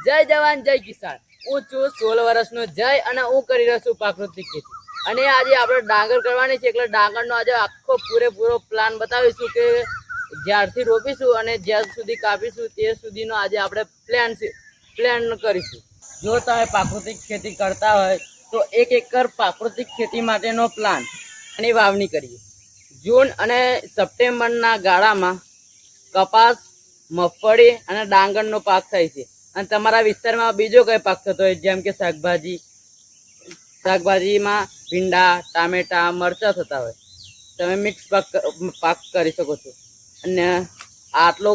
જય જવાન જય કિસાન। હું છું 16 વર્ષનો જય અને હું કરી રહ્યો છું પ્રાકૃતિક ખેતી। અને આજે આપણે ડાંગર કરવાની છે એટલે ડાંગરનો આજે આખો પૂરેપૂરો પ્લાન બતાવીશું કે જ્યારથી રોપીશું અને જ્યાં સુધી કાપીશું તે સુધીનો આજે આપણે પ્લાન કરીશું। જો તમે પ્રાકૃતિક ખેતી કરતા હોય તો 1 એકર પ્રાકૃતિક ખેતી માટેનો પ્લાન અને વાવણી કરીએ। જૂન અને સપ્ટેમ્બરના ગાળામાં કપાસ, મગફળી અને ડાંગરનો પાક થાય છે। અને તમારા વિસ્તારમાં બીજો કઈ પાક થતો હોય જેમ કે શાકભાજીમાં ભીંડા, ટામેટા, મરચાં થતા હોય, તમે મિક્સ પાક કરી શકો છો। અને આટલો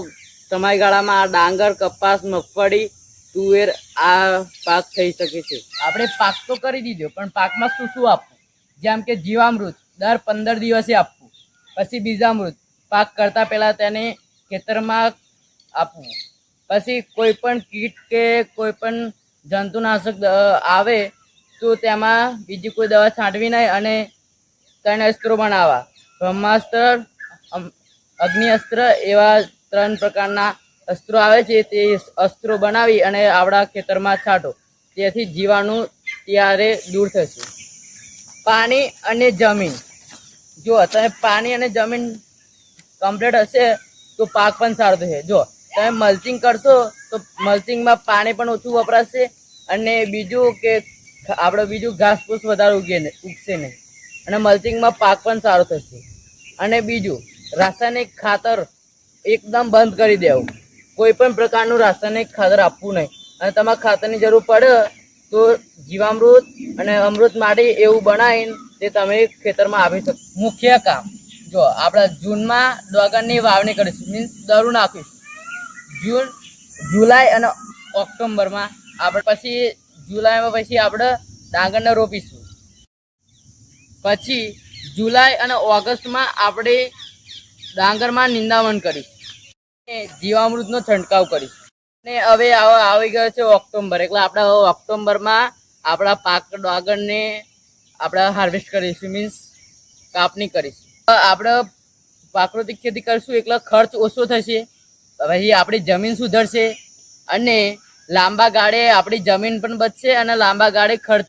સમયગાળામાં આ ડાંગર, કપાસ, મગફળી, તુવેર આ પાક થઈ શકે છે। આપણે પાક તો કરી દીધો, પણ પાકમાં શું શું આપવું? જેમ કે જીવામૃત દર 15 દિવસે આપવું, પછી બીજામૃત પાક કરતા પહેલા તેને ખેતરમાં આપવું, પછી કોઈ પણ કીટ કે કોઈ પણ જંતુનાશક આવે તો તેમાં બીજી કોઈ દવા છાંટવી નહીં અને 3 અસ્ત્રો બનાવવા, બ્રહ્માસ્ત્ર, અગ્નિ અસ્ત્ર એવા 3 પ્રકારના અસ્ત્રો આવે છે। તે અસ્ત્રો બનાવી અને આપણા ખેતરમાં છાંટો, તેથી જીવાણુ ત્યારે દૂર થશે। પાણી અને જમીન, જો તમે પાણી અને જમીન કમ્પ્લીટ હશે તો પાક પણ સારો થશે। જો તમે મલ્ચિંગ કરશો તો મલ્ચિંગમાં પાણી પણ ઓછું વપરાશે અને બીજું કે બીજું ઘાસ ફૂસ વધારે ઉગશે નહીં અને મલ્ચિંગમાં પાક પણ સારો થશે। અને બીજું રાસાયણિક ખાતર એકદમ બંધ કરી દેવું, કોઈ પણ પ્રકારનું રાસાયણિક ખાતર આપવું નહીં। અને તમારે ખાતરની જરૂર પડે તો જીવામૃત અને અમૃત માટી એવું બનાવીને તે તમે ખેતરમાં આપી શકો। મુખ્ય કામ, જો આપણે જૂનમાં ડાંગરની વાવણી કરીશું, મીન્સ દરું નાખીશું જુલાઈ અને ઓક્ટોબરમાં આપણે જુલાઈમાં આપણે ડાંગરને રોપીશું। પછી જુલાઈ અને ઓગસ્ટમાં આપણે ડાંગરમાં નિંદામણ કરીશું, જીવામૃતનો છંટકાવ કરીશું। અને હવે આવી ગયો છે ઓક્ટોબર, એટલે આપણે ઓક્ટોબરમાં આપણા પાક ડાંગરને આપણે હાર્વેસ્ટ કરીશું, મીન્સ કાપણી કરીશું। આપણે પ્રાકૃતિક ખેતી કરીશું એટલે ખર્ચ ઓછો થશે, પછી આપણી જમીન સુધરશે અને લાંબા ગાળે આપણી જમીન પણ બચશે અને લાંબા ગાળે ખર્ચ